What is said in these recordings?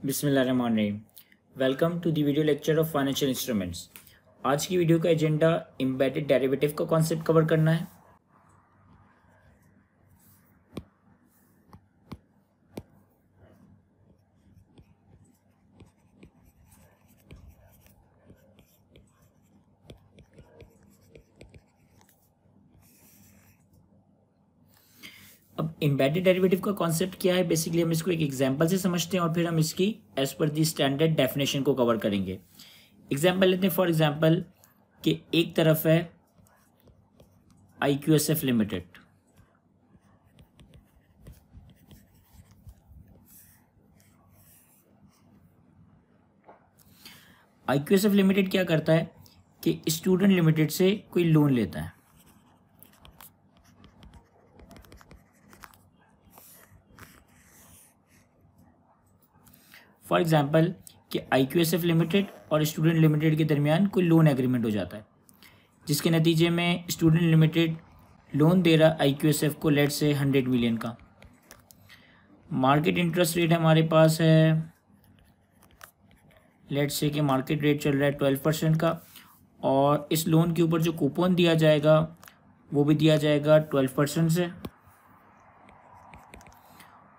बिस्मिल्लाहिर्रहमानिर्रहीम। Welcome to the video lecture of financial instruments. आज की वीडियो का एजेंडा एम्बेडेड डेरिवेटिव का कॉन्सेप्ट कवर करना है। अब एम्बेडेड डेरिवेटिव का कॉन्सेप्ट क्या है, बेसिकली हम इसको एक एग्जांपल से समझते हैं और फिर हम इसकी एज पर दी स्टैंडर्ड डेफिनेशन को कवर करेंगे। एग्जांपल लेते हैं। फॉर एग्जांपल कि एक तरफ है IQSF लिमिटेड, IQSF लिमिटेड क्या करता है कि स्टूडेंट लिमिटेड से कोई लोन लेता है। फॉर एग्जाम्पल कि IQSF लिमिटेड और स्टूडेंट लिमिटेड के दरमियान कोई लोन एग्रीमेंट हो जाता है, जिसके नतीजे में स्टूडेंट लिमिटेड लोन दे रहा IQSF को लेट से 100 मिलियन का। मार्केट इंटरेस्ट रेट हमारे पास है, लेट से कि मार्केट रेट चल रहा है 12% का, और इस लोन के ऊपर जो कूपन दिया जाएगा वो भी दिया जाएगा 12% से।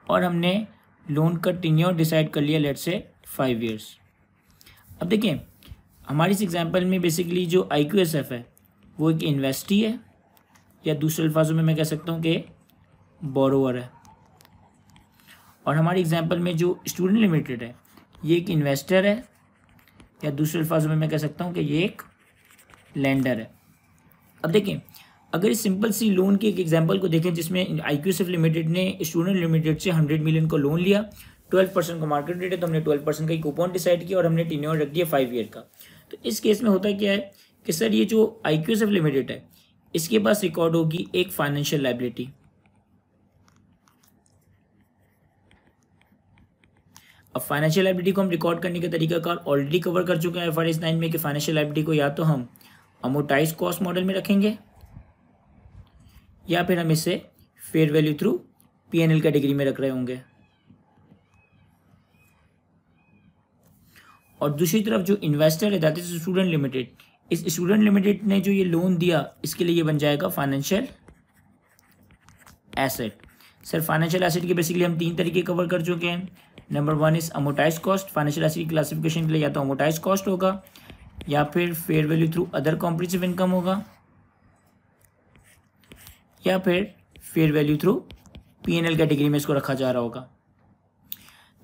और हमने लोन का टेन्योर डिसाइड कर लिया, लेट से 5 इयर्स। अब देखिए हमारी इस एग्जांपल में बेसिकली जो IQSF है वो एक इन्वेस्टी है, या दूसरे अल्फाजों में मैं कह सकता हूँ कि बोरोवर है। और हमारी एग्जांपल में जो स्टूडेंट लिमिटेड है ये एक इन्वेस्टर है, या दूसरे अल्फाजों में मैं कह सकता हूँ कि ये एक लेंडर है। अब देखिए अगर इस सिंपल सी लोन की एक एग्जांपल को देखें जिसमें IQSF लिमिटेड ने स्टूडेंट लिमिटेड से 100 मिलियन को लोन लिया, 12% का मार्केट रेट है, तो हमने 12% का ही कूपन डिसाइड किया और हमने टेन्योर रख दिया 5 ईयर का। तो इस केस में होता क्या है कि सर ये जो IQSF लिमिटेड है इसके पास रिकॉर्ड होगी एक फाइनेंशियल लायबिलिटी। अब फाइनेंशियल लायबिलिटी को हम रिकॉर्ड करने का तरीकाकार ऑलरेडी कवर कर चुके हैं IFRS 9 में कि फाइनेंशियल लायबिलिटी को या तो हम अमोर्टाइज कॉस्ट मॉडल में रखेंगे या फिर हम इसे fair value through P&L category में रख रहे होंगे। और दूसरी तरफ जो इन्वेस्टर है दैट इज स्टूडेंट लिमिटेड, इस स्टूडेंट लिमिटेड ने जो ये लोन दिया इसके लिए ये बन जाएगा financial asset. Sir financial asset के बेसिकली हम 3 तरीके कवर कर चुके हैं। Number 1 is amortise cost. Financial asset की क्लासिफिकेशन के लिए या तो अमोर्टाइज कॉस्ट होगा या फिर fair value through other comprehensive income होगा या फिर fair value through P&L category में इसको रखा जा रहा होगा।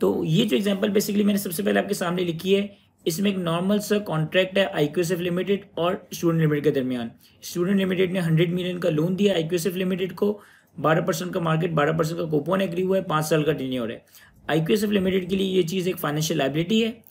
तो ये जो एग्जांपल बेसिकली मैंने सबसे पहले आपके सामने लिखी है, इसमें एक नॉर्मल सा कॉन्ट्रैक्ट है IQSF लिमिटेड और स्टूडेंट लिमिटेड के दरमियान। स्टूडेंट लिमिटेड ने 100 मिलियन का लोन दिया IQSF लिमिटेड को, 12% का मार्केट, 12% का कूपन एग्री हुआ है, 5 साल का टेन्योर है। IQSF लिमिटेड के लिए ये चीज़ एक फाइनेंशियल लायबिलिटी है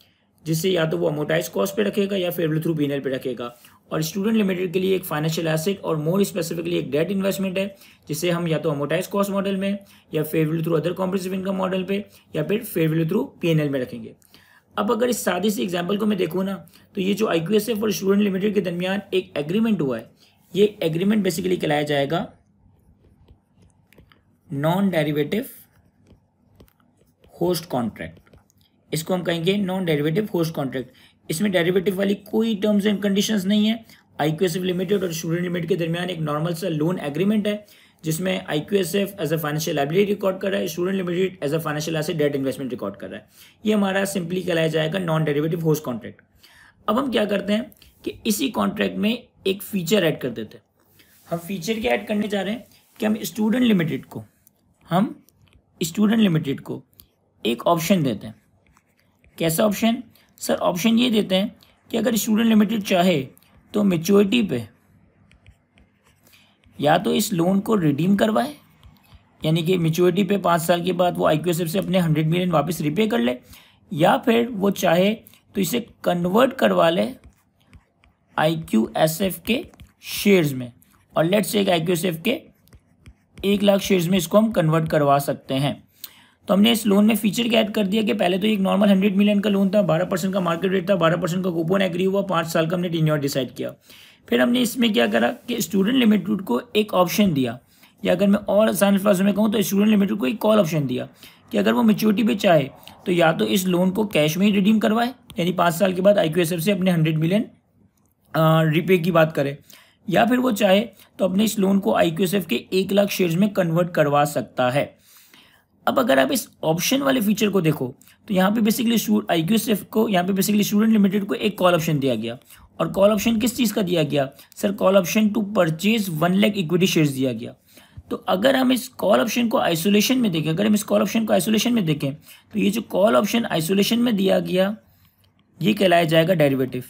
जिससे या तो वो अमोर्टाइज कॉस्ट पे रखेगा या फेयर वैल्यू थ्रू P&L पे रखेगा। और स्टूडेंट लिमिटेड के लिए एक फाइनेंशियल एसेट और मोर स्पेसिफिकली एक डेट इन्वेस्टमेंट है जिसे हम या तो अमोर्टाइज कॉस्ट मॉडल में या fair value through other comprehensive income model पे या फिर फेयर वैल्यू थ्रू P&L में रखेंगे। अब अगर इस सादी सी एग्जांपल को मैं देखूँ ना, तो ये जो IQSF और स्टूडेंट लिमिटेड के दरमियान एक एग्रीमेंट हुआ है, ये एग्रीमेंट बेसिकली कहलाया जाएगा नॉन डेरिवेटिव होस्ट कॉन्ट्रैक्ट। इसको हम कहेंगे नॉन डेरिवेटिव होस्ट कॉन्ट्रैक्ट। इसमें डेरिवेटिव वाली कोई टर्म्स एंड कंडीशंस नहीं है। IQSF लिमिटेड और स्टूडेंट लिमिटेड के दरमियान एक नॉर्मल सा लोन एग्रीमेंट है जिसमें IQSF as a financial liability record कर रहा है, student limited as a financial asset debt investment record कर रहा है। ये हमारा सिंपली कहलाया जाएगा नॉन डेरिवेटिव होस्ट कॉन्ट्रैक्ट। अब हम क्या करते हैं कि इसी कॉन्ट्रैक्ट में एक फीचर ऐड कर देते हैं। हम फीचर क्या ऐड करने जा रहे हैं कि हम स्टूडेंट लिमिटेड को एक ऑप्शन देते हैं। कैसा ऑप्शन? सर ऑप्शन ये देते हैं कि अगर स्टूडेंट लिमिटेड चाहे तो मैच्योरिटी पे या तो इस लोन को रिडीम करवाए, यानी कि मैच्योरिटी पे 5 साल के बाद वो IQSF से अपने 100 मिलियन वापस रिपे कर ले, या फिर वो चाहे तो इसे कन्वर्ट करवा ले IQSF के शेयर्स में, और लेट्स से IQSF के 1 लाख शेयर्स में इसको हम कन्वर्ट करवा सकते हैं। तो हमने इस लोन में फीचर क्या ऐड कर दिया कि पहले तो एक नॉर्मल 100 मिलियन का लोन था, 12% का मार्केट रेट था, 12% का कूपन एग्री हुआ, 5 साल का हमने टेन्योर डिसाइड किया। फिर हमने इसमें क्या करा कि स्टूडेंट लिमिटेड को एक ऑप्शन दिया, या अगर मैं और आसान अल्फाजों में कहूँ तो स्टूडेंट लिमिटेड को एक कॉल ऑप्शन दिया कि अगर वो मैच्योरिटी पे चाहे तो या तो इस लोन को कैश में ही रिडीम करवाए, यानी 5 साल के बाद IQSF से अपने 100 मिलियन रिपे की बात करें, या फिर वो चाहे तो अपने इस लोन को IQSF के 1 लाख शेयर्स में कन्वर्ट करवा सकता है। अब अगर आप इस ऑप्शन वाले फीचर को देखो तो यहाँ पे बेसिकली IQSF को यहाँ पे बेसिकली स्टूडेंट लिमिटेड को एक कॉल ऑप्शन दिया गया। और कॉल ऑप्शन किस चीज़ का दिया गया sir? Call option to purchase 1 lakh equity shares दिया गया। तो अगर हम इस कॉल ऑप्शन को आइसोलेशन में देखें, तो ये जो कॉल ऑप्शन आइसोलेशन में दिया गया ये कहलाया जाएगा डेरिवेटिव।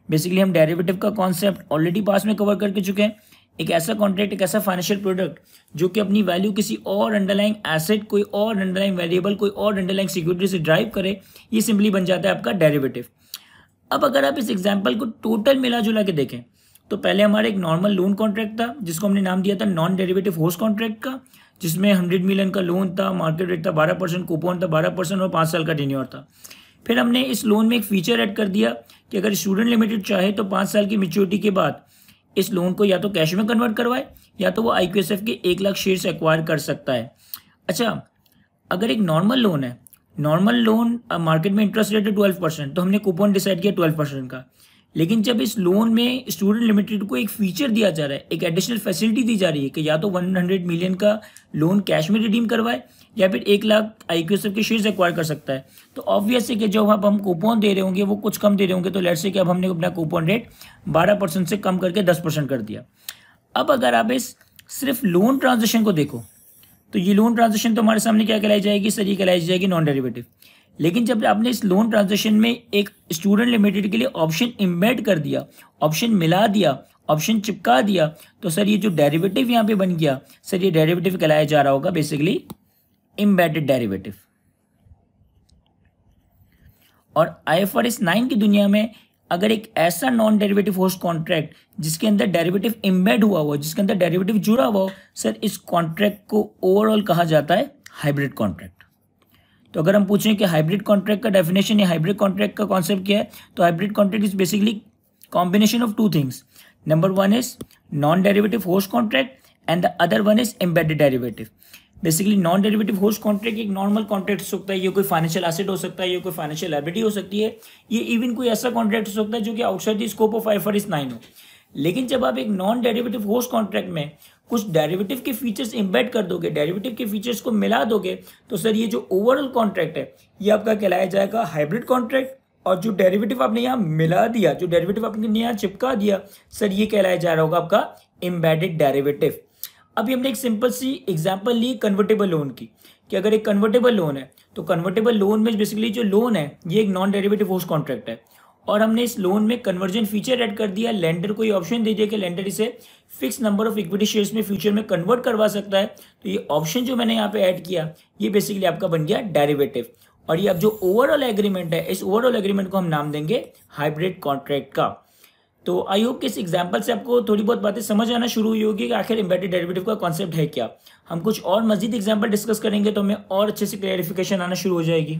बेसिकली हम डेरिवेटिव का कॉन्सेप्ट ऑलरेडी पास में कवर करके चुके हैं। एक ऐसा कॉन्ट्रैक्ट, एक ऐसा फाइनेंशियल प्रोडक्ट जो कि अपनी वैल्यू किसी और अंडरलाइंग एसेट, कोई और अंडरलाइंग वेरिएबल, कोई और अंडरलाइंग सिक्योरिटी से ड्राइव करे, ये सिंपली बन जाता है आपका डेरिवेटिव। अब अगर आप इस एग्जाम्पल को टोटल मिला जुला के देखें तो पहले हमारा एक नॉर्मल लोन कॉन्ट्रैक्ट था जिसको हमने नाम दिया था नॉन डेरिवेटिव होस्ट कॉन्ट्रैक्ट का, जिसमें 100 मिलियन का लोन था, मार्केट रेट था 12%, कूपन था 12% और 5 साल का टेन्योर था। फिर हमने इस लोन में एक फीचर ऐड कर दिया कि अगर स्टूडेंट लिमिटेड चाहे तो 5 साल की मैच्योरिटी के बाद इस लोन को या तो कैश में कन्वर्ट करवाए या तो वो IQSF के 1 लाख शेयर्स एक्वायर कर सकता है। अच्छा, अगर एक नॉर्मल लोन है, नॉर्मल लोन मार्केट में इंटरेस्ट रेट है 12%, तो हमने कूपन डिसाइड किया 12% का। लेकिन जब इस लोन में स्टूडेंट लिमिटेड को एक फीचर दिया जा रहा है, एक एडिशनल फैसिलिटी दी जा रही है कि या तो 100 मिलियन का लोन कैश में रिडीम करवाए या फिर 1 लाख IQSF के शेयर्स एक्वायर कर सकता है, तो ऑब्वियस है कि जो अब हम कूपन दे रहे होंगे वो कुछ कम दे रहे होंगे। तो लेट्स से कि अब हमने अपना कूपन रेट 12% से कम करके 10% कर दिया। अब अगर आप इस सिर्फ लोन ट्रांजेक्शन को देखो तो ये लोन ट्रांजेक्शन तो हमारे सामने क्या कहलाई जाएगी सर? ये कहलाई जाएगी नॉन डेरिवेटिव। लेकिन जब आपने इस लोन ट्रांजेक्शन में एक स्टूडेंट लिमिटेड के लिए ऑप्शन इम्बेड कर दिया, ऑप्शन मिला दिया, ऑप्शन चिपका दिया, तो सर ये जो डेरिवेटिव यहाँ पे बन गया सर, ये डेरिवेटिव कहलाया जा रहा होगा बेसिकली एम्बेडेड डेरिवेटिव। और IFRS 9 की दुनिया में अगर एक ऐसा नॉन डेरिवेटिव होस्ट कॉन्ट्रैक्ट जिसके अंदर डेरिवेटिव एम्बेड हुआ हो, जिसके अंदर डेरिवेटिव जुड़ा हुआ हो, सर इस कॉन्ट्रैक्ट को ओवरऑल कहा जाता है हाइब्रिड कॉन्ट्रैक्ट। तो अगर हम पूछें कि हाइब्रिड कॉन्ट्रैक्ट का डेफिनेशन या हाइब्रिड कॉन्ट्रैक्ट का कॉन्सेप्ट क्या है, तो hybrid contract is basically combination of 2 things. Number 1 is non derivative host contract and the other one is embedded derivative. Basically non derivative host contract एक normal contract हो सकता है, ये कोई फाइनेंशियल एसेट हो सकता है, ये कोई फाइनेंशियल लायबिलिटी हो सकती है, ये इवन कोई ऐसा कॉन्ट्रैक्ट हो सकता है जो कि outside the scope of IFRS 9 हो। लेकिन जब आप एक नॉन डेरिवेटिव होस्ट कॉन्ट्रैक्ट में कुछ डेरिवेटिव के फीचर्स एम्बेड कर दोगे, डेरिवेटिव के फीचर्स को मिला दोगे, तो सर ये जो ओवरऑल कॉन्ट्रैक्ट है ये आपका कहलाया जाएगा हाइब्रिड कॉन्ट्रैक्ट। और जो डेरिवेटिव आपने यहाँ मिला दिया, जो डेरिवेटिव आपने यहाँ चिपका दिया, सर ये कहलाया जा रहा होगा आपका एम्बेडेड डेरिवेटिव। अभी हमने एक सिंपल सी एग्जांपल ली कन्वर्टेबल लोन की, कि अगर एक कन्वर्टेबल लोन है तो कन्वर्टेबल लोन में बेसिकली जो लोन है ये एक नॉन डेरिवेटिव होस्ट कॉन्ट्रैक्ट है, और हमने इस लोन में कन्वर्जन फीचर ऐड कर दिया। लेंडर को ये ऑप्शन दे दिया कि लेंडर इसे fix number of equity shares में फ्यूचर में कन्वर्ट करवा सकता है। तो ये ऑप्शन जो मैंने यहाँ पे ऐड किया ये बेसिकली आपका बन गया डेरिवेटिव। और ये अब जो ओवरऑल एग्रीमेंट है, इस ओवरऑल एग्रीमेंट को हम नाम देंगे हाइब्रिड कॉन्ट्रैक्ट का। तो आई होप कि इस एग्जाम्पल से आपको थोड़ी बहुत बातें समझ आना शुरू हुई होगी कि आखिर एम्बेडेड डेरिवेटिव का कॉन्सेप्ट है क्या। हम कुछ और मजीद एग्जाम्पल डिस्कस करेंगे तो हमें और अच्छे से क्लैरिफिकेशन आना शुरू हो जाएगी।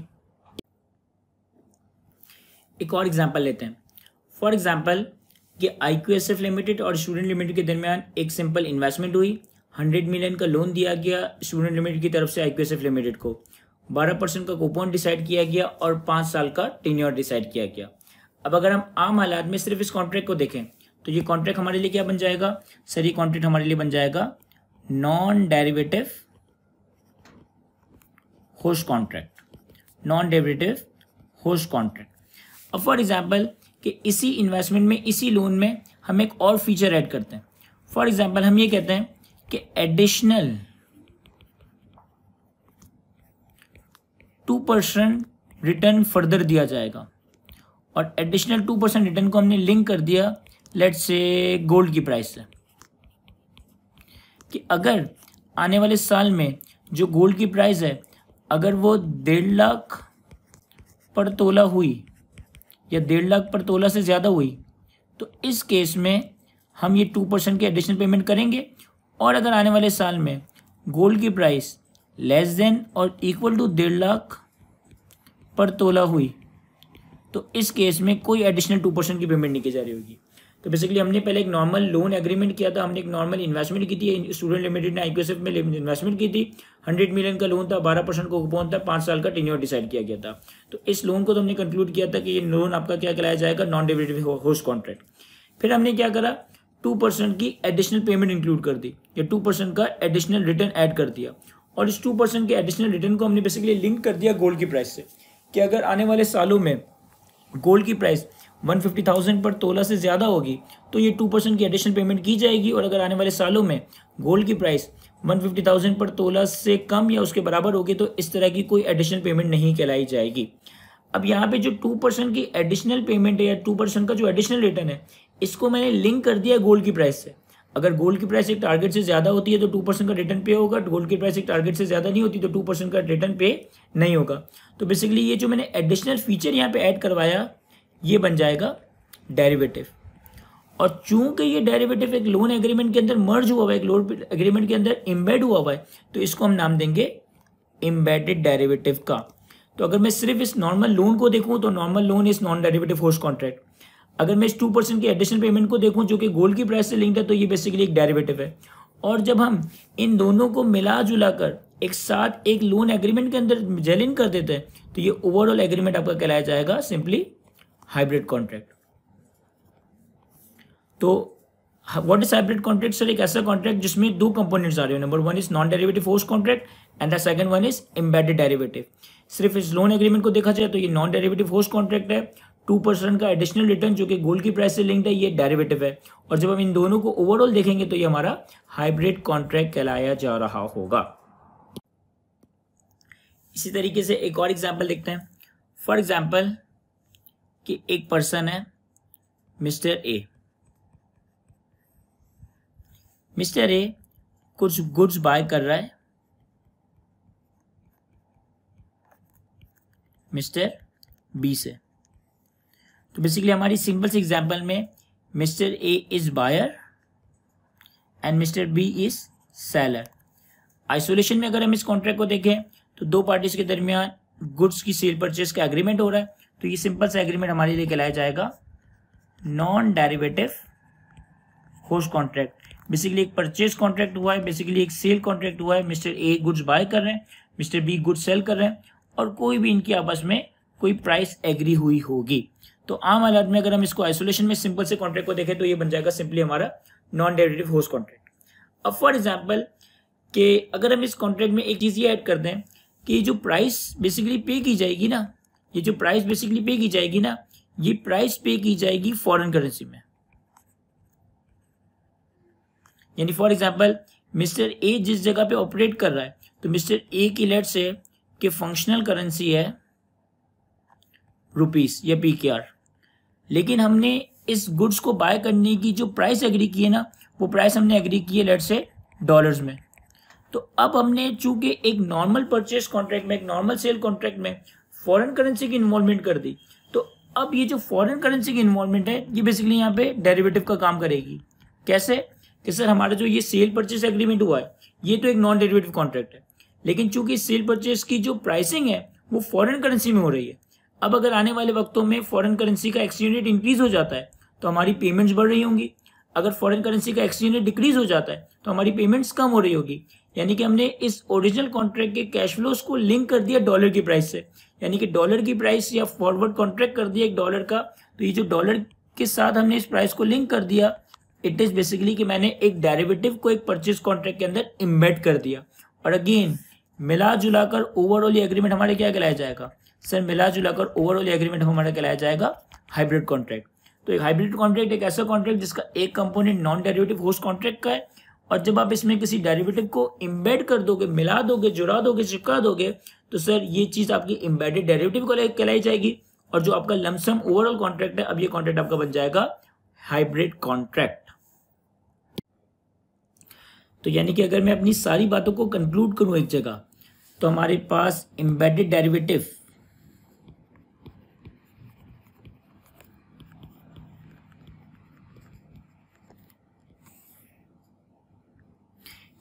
एक और एग्जाम्पल लेते हैं। फॉर एग्जाम्पल कि IQSF लिमिटेड और स्टूडेंट लिमिटेड के दरमियान एक सिंपल इन्वेस्टमेंट हुई, 100 मिलियन का लोन दिया गया स्टूडेंट लिमिटेड की तरफ से IQSF लिमिटेड को, 12% का कूपन डिसाइड किया गया और 5 साल का टेन्योर डिसाइड किया गया। अब अगर हम आम हालात में सिर्फ इस कॉन्ट्रैक्ट को देखें तो ये कॉन्ट्रैक्ट हमारे लिए क्या बन जाएगा सर? ये कॉन्ट्रैक्ट हमारे लिए बन जाएगा non derivative host contract, non derivative host contract. अब फॉर एग्जाम्पल कि इसी इन्वेस्टमेंट में, इसी लोन में हम एक और फीचर ऐड करते हैं। फॉर एग्जाम्पल हम ये कहते हैं कि एडिशनल 2% रिटर्न फर्दर दिया जाएगा, और एडिशनल 2% रिटर्न को हमने लिंक कर दिया लेट्स से गोल्ड की प्राइस से, कि अगर आने वाले साल में जो गोल्ड की प्राइस है अगर वो 1.5 लाख पर तोला हुई या 1.5 लाख पर तोला से ज़्यादा हुई, तो इस केस में हम ये 2% की एडिशनल पेमेंट करेंगे। और अगर आने वाले साल में गोल्ड की प्राइस लेस देन और इक्वल टू 1.5 लाख पर तोला हुई, तो इस केस में कोई एडिशनल 2% की पेमेंट नहीं की जा रही होगी। तो बेसिकली हमने पहले एक नॉर्मल लोन एग्रीमेंट किया था, हमने एक नॉर्मल इन्वेस्टमेंट की थी, स्टूडेंट लिमिटेड ने IQSF में इन्वेस्टमेंट की थी, 100 मिलियन का लोन था, 12% का कूपन था, 5 साल का टेन्योर डिसाइड किया गया था। तो इस लोन को तो हमने कंक्लूड किया था कि ये लोन आपका क्या कहलाया जाएगा, नॉन डेरिवेटिव होस्ट कॉन्ट्रैक्ट। फिर हमने क्या करा, 2% की एडिशनल पेमेंट इंक्लूड कर दी, या 2% का एडिशनल रिटर्न ऐड कर दिया, और इस 2% के एडिशनल रिटर्न को हमने बेसिकली लिंक कर दिया गोल्ड की प्राइस से, कि अगर आने वाले सालों में गोल्ड की प्राइस 150,000 पर तोला से ज़्यादा होगी तो ये 2% की एडिशनल पेमेंट की जाएगी, और अगर आने वाले सालों में गोल्ड की प्राइस 150,000 पर तोला से कम या उसके बराबर होगी तो इस तरह की कोई एडिशनल पेमेंट नहीं कहलाई जाएगी। अब यहाँ पे जो 2% की एडिशनल पेमेंट है या 2% का जो एडिशनल रिटर्न है, इसको मैंने लिंक कर दिया गोल्ड की प्राइस से। अगर गोल्ड की प्राइस एक टारगेट से ज़्यादा होती है तो 2% का रिटर्न पे होगा, गोल्ड की प्राइस एक टारगेट से ज़्यादा नहीं होती तो 2% का रिटर्न पे नहीं होगा। तो बेसिकली ये जो मैंने एडिशनल फीचर यहाँ पे ऐड करवाया ये बन जाएगा डेरिवेटिव। और चूंकि ये डेरिवेटिव एक लोन एग्रीमेंट के अंदर मर्ज हुआ हुआ है, एक लोन एग्रीमेंट के अंदर एम्बेड हुआ हुआ है, तो इसको हम नाम देंगे एम्बेडेड डेरिवेटिव का। तो अगर मैं सिर्फ इस नॉर्मल लोन को देखूं तो normal loan is non derivative host contract. अगर मैं इस 2% की एडिशनल पेमेंट को देखूं जो कि गोल्ड की प्राइस से लिंक्ड है तो ये बेसिकली एक डेरिवेटिव है। और जब हम इन दोनों को मिला जुला कर एक साथ एक लोन एग्रीमेंट के अंदर जेल इन कर देते हैं तो ये ओवरऑल एग्रीमेंट आपका कहलाया जाएगा सिंपली हाइब्रिड कॉन्ट्रैक्ट। तो what is hybrid contract sir? एक ऐसा कॉन्ट्रैक्ट जिसमें दो कंपोनेंट्स आ रहे हो, number one is non derivative host contract and the second one is embedded derivative. सिर्फ इस लोन एग्रीमेंट को देखा जाए तो ये नॉन डेरिवेटिव होस्ट कॉन्ट्रैक्ट है, 2% का एडिशनल रिटर्न जो कि गोल्ड की प्राइस से लिंक्ड है ये डेरिवेटिव है, और जब हम इन दोनों को ओवरऑल देखेंगे तो ये हमारा हाइब्रिड कॉन्ट्रैक्ट कहलाया जा रहा होगा। इसी तरीके से एक और एग्जांपल देखते हैं। फॉर एग्जांपल कि एक पर्सन है मिस्टर ए। मिस्टर ए कुछ गुड्स बाय कर रहा है मिस्टर बी से। तो बेसिकली हमारी सिंपल सी एग्जांपल में mister A is buyer and mister B is seller. Isolation में अगर हम इस कॉन्ट्रैक्ट को देखें तो दो पार्टीज के दरमियान गुड्स की सेल परचेज का एग्रीमेंट हो रहा है, तो ये सिंपल सा एग्रीमेंट हमारे लिए कहलाया जाएगा non derivative host contract. Basically एक परचेज कॉन्ट्रैक्ट हुआ है, बेसिकली एक सेल कॉन्ट्रैक्ट हुआ है, मिस्टर ए गुड्स बाय कर रहे हैं, मिस्टर बी गुड्स सेल कर रहे हैं, और कोई भी इनकी आपस में कोई प्राइस एग्री हुई होगी। तो आम हालात में अगर हम इसको आइसोलेशन में सिंपल से कॉन्ट्रैक्ट को देखें तो ये बन जाएगा सिंपली हमारा नॉन डेरिवेटिव होस्ट कॉन्ट्रैक्ट। अब फॉर एग्जांपल कि अगर हम इस कॉन्ट्रैक्ट में एक चीज ये ऐड कर दें कि जो प्राइस बेसिकली पे की जाएगी ना, ये जो प्राइस बेसिकली पे की जाएगी ना, ये प्राइस पे की जाएगी फॉरेन करेंसी में। यानी फॉर एग्जांपल मिस्टर ए जिस जगह पे ऑपरेट कर रहा है तो मिस्टर ए की लेट से कि फंक्शनल करेंसी है रुपीस या PKR, लेकिन हमने इस गुड्स को बाय करने की जो प्राइस एग्री की है ना वो प्राइस हमने एग्री की है लेट से डॉलर्स में। तो अब हमने चूंकि एक नॉर्मल परचेज कॉन्ट्रैक्ट में, एक नॉर्मल सेल कॉन्ट्रैक्ट में फॉरेन करेंसी की इन्वॉल्वमेंट कर दी, तो अब ये जो फॉरेन करेंसी की इन्वॉल्वमेंट है ये बेसिकली यहाँ पे डेरिवेटिव का काम करेगी। कैसे कि सर हमारा जो ये सेल परचेज एग्रीमेंट हुआ है ये तो एक नॉन डेरिवेटिव कॉन्ट्रैक्ट है, लेकिन चूंकि सेल परचेज की जो प्राइसिंग है वो फॉरेन करेंसी में हो रही है। अब अगर आने वाले वक्तों में फॉरेन करेंसी का एक्सचेंज रेट इंक्रीज हो जाता है तो हमारी पेमेंट्स बढ़ रही होंगी, अगर फॉरेन करेंसी का एक्सचेंज रेट डिक्रीज हो जाता है तो हमारी पेमेंट्स कम हो रही होगी। यानी कि हमने इस ओरिजिनल कॉन्ट्रैक्ट के कैश फ्लोस को लिंक कर दिया डॉलर की प्राइस से, यानी कि डॉलर की प्राइस या फॉरवर्ड कॉन्ट्रैक्ट कर दिया एक डॉलर का, तो ये जो डॉलर के साथ हमने इस प्राइस को लिंक कर दिया, इट इज बेसिकली कि मैंने एक डेरिवेटिव को एक परचेज कॉन्ट्रैक्ट के अंदर इम्बेड कर दिया। और अगेन मिला जुलाकर ओवरऑल एग्रीमेंट हमारे क्या कहलाया जाएगा सर? मिला जुलाकर ओवरऑल एग्रीमेंट हमारा कहलाया जाएगा हाइब्रिड कॉन्ट्रैक्ट। तो एक हाइब्रिड कॉन्ट्रैक्ट एक ऐसा कॉन्ट्रैक्ट जिसका एक component non derivative host contract का है, और जब आप इसमें किसी डेरिवेटिव को इम्बेड कर दोगे, मिला दोगे, जुड़ा दोगे, चिपका दोगे, तो सर ये चीज आपकी इम्बेडेड डेरिवेटिव को कहलाई जाएगी। और जो आपका लमसम ओवरऑल कॉन्ट्रैक्ट है, अब ये कॉन्ट्रैक्ट आपका बन जाएगा हाइब्रिड कॉन्ट्रैक्ट। तो यानी कि अगर मैं अपनी सारी बातों को कंक्लूड करूं एक जगह, तो हमारे पास embedded derivative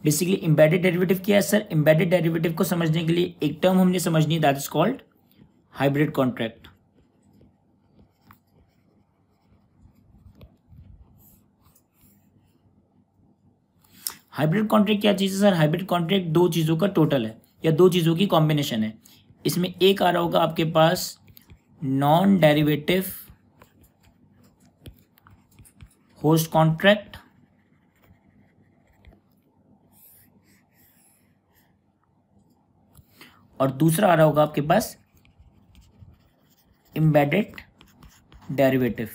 basically embedded derivative क्या है सर? एम्बेडेड डेरिवेटिव को समझने के लिए एक टर्म हमने समझनी है, that is called hybrid contract. Hybrid contract क्या चीज़ है सर? हाइब्रिड कॉन्ट्रैक्ट दो चीज़ों का टोटल है या दो चीज़ों की कॉम्बिनेशन है। इसमें एक आ रहा होगा आपके पास नॉन डेरिवेटिव होस्ट कॉन्ट्रैक्ट, और दूसरा आ रहा होगा आपके पास embedded derivative.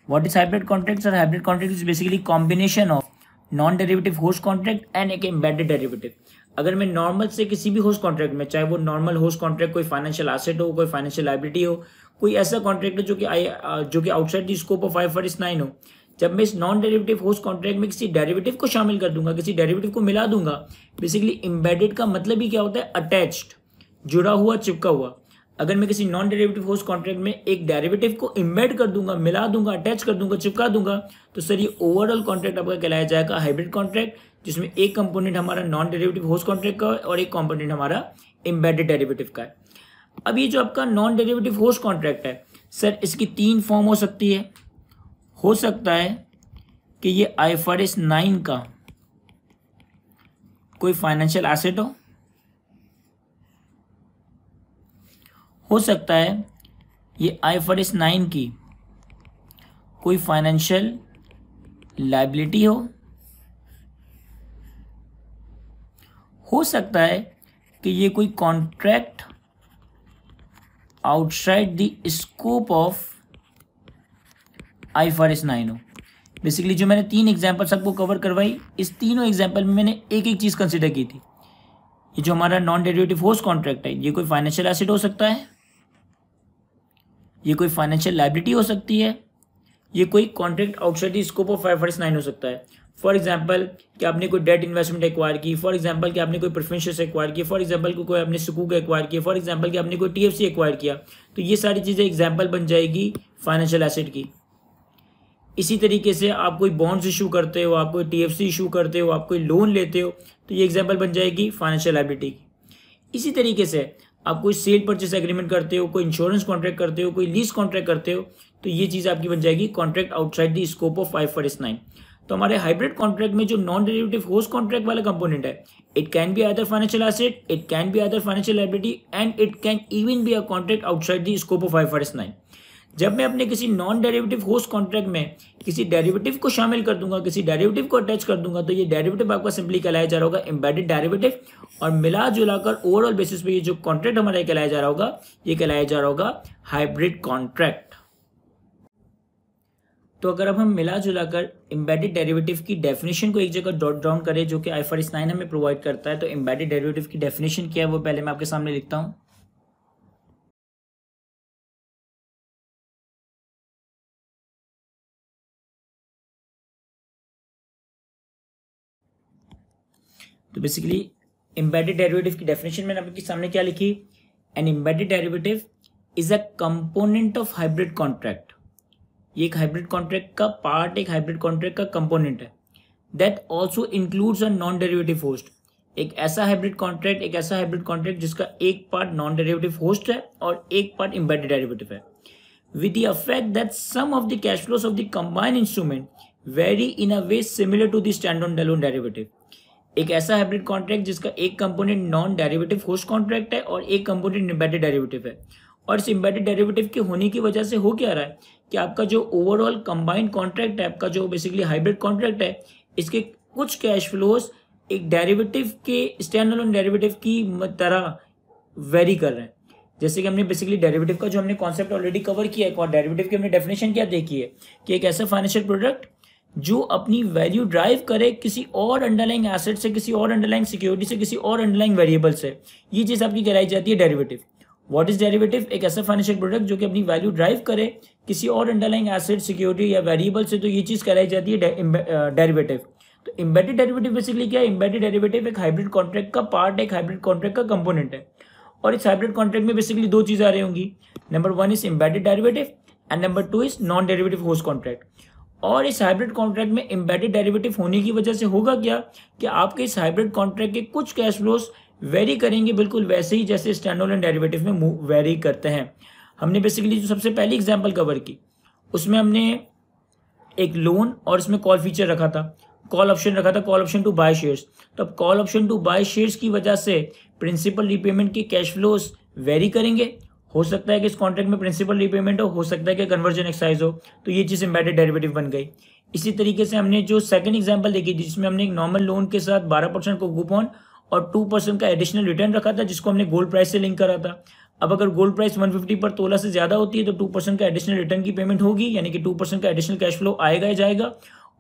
What is hybrid contract? Sir, hybrid contract is basically combination of non-derivative host contract and एक embedded derivative. अगर मैं नॉर्मल से किसी भी होस्ट कॉन्ट्रैक्ट में, चाहे वो नॉर्मल होस्ट कॉन्ट्रैक्ट कोई फाइनेंशियल एसेट हो, कोई फाइनेंशियल लायबिलिटी हो, कोई ऐसा कॉन्ट्रैक्ट हो जो कि outside the scope of IFRS 9 हो, जब मैं इस नॉन डेरिवेटिव होस्ट कॉन्ट्रैक्ट में किसी डेरिवेटिव को शामिल कर दूंगा, किसी डेरिवेटिव को मिला दूंगा, बेसिकली एम्बेडेड का मतलब ही क्या होता है? अटैच्ड, जुड़ा हुआ, चिपका हुआ। अगर मैं किसी नॉन डेरिवेटिव होस्ट कॉन्ट्रैक्ट में एक डेरिवेटिव को इम्बेड कर दूंगा, मिला दूंगा, अटैच कर दूंगा, चिपका दूंगा, तो सर ये ओवरऑल कॉन्ट्रैक्ट आपका कहलाया जाएगा हाइब्रिड कॉन्ट्रैक्ट, जिसमें एक कंपोनेंट हमारा नॉन डेरिवेटिव होस्ट कॉन्ट्रैक्ट का है और एक कंपोनेंट हमारा एम्बेडेड डेरिवेटिव का है। अब ये जो आपका नॉन डेरिवेटिव होस्ट कॉन्ट्रैक्ट है सर, इसकी तीन फॉर्म हो सकती है। हो सकता है कि ये IFRS 9 का कोई फाइनेंशियल एसेट हो सकता है ये IFRS 9 की कोई फाइनेंशियल लायबिलिटी हो सकता है कि ये कोई contract outside the scope of IFRS 9 हो। बेसिकली जो मैंने तीन एग्जाम्पल्स आपको कवर करवाई, इस तीनों एग्जाम्पल में मैंने एक एक चीज़ कंसिडर की थी। ये जो हमारा नॉन डेरिवेटिव होस्ट कॉन्ट्रैक्ट है, ये कोई फाइनेंशियल एसेट हो सकता है, ये कोई फाइनेंशियल लायबिलिटी हो सकती है, ये कोई contract outside the scope of IFRS 9 हो सकता है। फॉर एग्जाम्पल कि आपने कोई डेट इन्वेस्टमेंट एक्वायर की, फॉर एग्जाम्पल कि आपने कोई प्रेफरेंस एक्वायर की, फॉर एग्जाम्पल को कोई आपने सुकूक एक्वायर किया, फॉर एग्जाम्पल कि आपने कोई TFC एक्वायर किया, तो ये सारी चीज़ें एग्जाम्पल बन जाएगी फाइनेंशियल एसेट की। इसी तरीके से आप कोई बॉन्ड्स इशू करते हो, आप कोई TFC इशू करते हो, आप कोई लोन लेते हो, तो ये एग्जाम्पल बन जाएगी फाइनेंशियल लायबिलिटी की। इसी तरीके से आप कोई सेल परचेस एग्रीमेंट करते हो, कोई इंश्योरेंस कॉन्ट्रैक्ट करते हो, कोई लीज कॉन्ट्रैक्ट करते हो, तो ये चीज़ आपकी बन जाएगी contract outside the scope of IFRS 9। तो हमारे हाइब्रिड कॉन्ट्रैक्ट में जो नॉन डेरिवेटिव होस्ट कॉन्ट्रैक्ट वाला कंपोनेंट है, it can be other financial asset, it can be other financial liability and it can even be a contract outside the scope of IFRS 9। जब मैं अपने किसी non derivative host contract में किसी derivative को शामिल कर दूंगा, किसी डेरिवेटिव को अटैच कर दूंगा, तो ये डेरिवेटिव आपका सिंपली कहलाया जा रहा होगा एम्बेडेड डेरिवेटिव, और मिला जुलाकर ओवरऑल बेसिस पे ये जो कॉन्ट्रैक्ट हमारा कहलाया जा रहा होगा, ये कहलाया जा रहा होगा हाइब्रिड कॉन्ट्रैक्ट। तो अगर अब हम मिला जुलाकर एम्बेडेड डेरिवेटिव की डेफिनेशन को एक जगह डॉट डाउन करें, जो कि IFRS 9 हमें प्रोवाइड करता है, तो एम्बेडेड डेरिवेटिव की डेफिनेशन क्या है वो पहले मैं आपके सामने लिखता हूं। तो बेसिकली एम्बेडेड डेरिवेटिव की डेफिनेशन मैंने आपके सामने क्या लिखी? An embedded derivative is a component of hybrid contract. ये एक हाइब्रिड कॉन्ट्रैक्ट का पार्ट, एक हाइब्रिड कॉन्ट्रैक्ट का कंपोनेंट है। That also includes a non derivative host. एक ऐसा हाइब्रिड कॉन्ट्रैक्ट जिसका एक पार्ट नॉन डेरिवेटिव होस्ट है और एक पार्ट एम्बेडेड डेरिवेटिव है, with the effect that some of the cash flows of the combined instrument vary in a way similar to the standalone derivative। एक ऐसा hybrid contract जिसका एक component non derivative host contract है और एक component embedded derivative है, और इस एम्बेडेड डेरिवेटिव के होने की वजह से हो क्या रहा है कि आपका जो ओवरऑल कंबाइंड कॉन्ट्रैक्ट है, आपका जो बेसिकली हाइब्रिड कॉन्ट्रैक्ट है, इसके कुछ कैश फ्लोज एक डेरिवेटिव के स्टैंडअलोन डेरिवेटिव की तरह वेरी कर रहे हैं। जैसे कि हमने बेसिकली डेरिवेटिव का जो हमने कॉन्सेप्ट ऑलरेडी कवर किया है, और डेरिवेटिव की हमने डेफिनेशन क्या देखी है कि एक ऐसा फाइनेंशियल प्रोडक्ट जो अपनी वैल्यू ड्राइव करे किसी और अंडरलाइंग एसेट से, किसी और अंडरलाइंग सिक्योरिटी से, किसी और अंडरलाइंग वेरिएबल से, ये चीज़ आपकी कहलाई जाती है डेरिवेटिव। What is derivative? एक ऐसा फाइनेंशियल प्रोडक्ट जो कि अपनी वैल्यू ड्राइव करे किसी और अंडरलाइंग एसेट, सिक्योरिटी या वेरिएबल से, तो ये चीज़ कहलाई जाती है डेरिवेटिव। तो एम्बेडेड डेरिवेटिव बेसिकली क्या है? एम्बेडेड डेरिवेटिव एक हाइब्रिड कॉन्ट्रैक्ट का पार्ट, एक हाइब्रिड कॉन्ट्रैक्ट का कंपोनेंट है, और इस हाइब्रिड कॉन्ट्रैक्ट में बेसिकली दो चीज़ आ रही होंगी। Number 1 is embedded derivative and number 2 is non derivative host contract. और इस हाइब्रिड कॉन्ट्रैक्ट में एम्बेडेड डेरिवेटिव होने की वजह से होगा क्या कि आपके इस हाइब्रिड कॉन्ट्रैक्ट के कुछ कैश फ्लोज वेरी करेंगे बिल्कुल वैसे ही जैसे स्टैंडअलोन डेरिवेटिव में वेरी करते हैं। हमने बेसिकली जो सबसे पहली एग्जाम्पल कवर की, उसमें हमने एक लोन और इसमें कॉल फीचर रखा था। कॉल ऑप्शन रखा था, call option to buy shares. तो अब call option to buy shares की वजह से प्रिंसिपल रिपेमेंट के कैश फ्लोज वेरी करेंगे। हो सकता है कि इस कॉन्ट्रैक्ट में प्रिंसिपल रिपेमेंट हो सकता है कि कन्वर्जन एक्सरसाइज हो, तो ये चीज़ एम्बेडेड डेरिवेटिव बन गई। इसी तरीके से हमने जो सेकंड एग्जांपल देखी जिसमें हमने एक नॉर्मल लोन के साथ 12% को कूपन और 2% का एडिशनल रिटर्न रखा था, जिसको हमने गोल्ड प्राइस से लिंक करा था। अब अगर गोल्ड प्राइस 150 पर तोला से ज़्यादा होती है तो 2% का एडिशनल रिटर्न की पेमेंट होगी, यानी कि 2% का एडिशनल कैश फ्लो आएगा ही जाएगा।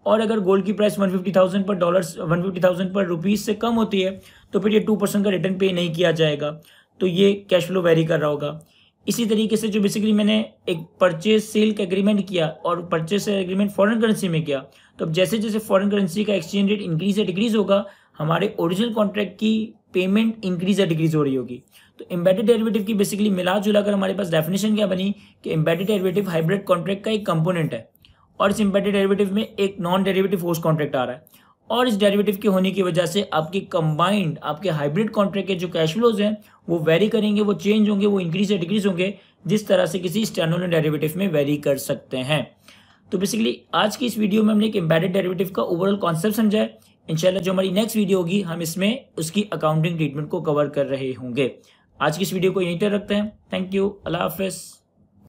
और अगर गोल्ड की प्राइस 150,000 पर डॉलर्स 150,000 पर रुपीज़ से कम होती है तो फिर ये 2% का रिटर्न पे नहीं किया जाएगा, तो ये कैश फ्लो वेरी कर रहा होगा। इसी तरीके से जो बेसिकली मैंने एक परचेज सेल का एग्रीमेंट किया और purchase sale agreement foreign currency में किया, तो अब जैसे जैसे फॉरेन करेंसी का एक्सचेंज रेट इंक्रीज या डिक्रीज होगा, हमारे ओरिजिनल कॉन्ट्रैक्ट की पेमेंट इंक्रीज या डिक्रीज हो रही होगी। तो एम्बेडेड डेरिवेटिव की बेसिकली मिला जुला कर हमारे पास डेफिनेशन क्या बनी कि एम्बेडेड डेरिवेटिव हाइब्रिड कॉन्ट्रैक्ट का एक कंपोनेंट है, और इस एम्बेडेड डेरिवेटिव में एक नॉन डेरिवेटिव फोर्स कॉन्ट्रैक्ट आ रहा है, और इस डेरिवेटिव के होने की वजह से आपके कंबाइंड आपके हाइब्रिड कॉन्ट्रैक्ट के जो कैश फ्लोज हैं वो वेरी करेंगे, वो चेंज होंगे, वो इंक्रीज या डिक्रीज होंगे, जिस तरह से किसी स्टैंडअलोन डेरिवेटिव में वेरी कर सकते हैं। तो बेसिकली आज की इस वीडियो में हमने एक एम्बेडेड डेरिवेटिव का ओवरऑल कॉन्सेप्ट समझा है। इंशाल्लाह जो हमारी नेक्स्ट वीडियो होगी हम इसमें उसकी अकाउंटिंग ट्रीटमेंट को कवर कर रहे होंगे। आज की इस वीडियो को यहीं तक रखते हैं। थैंक यू, अल्लाह हाफिज़।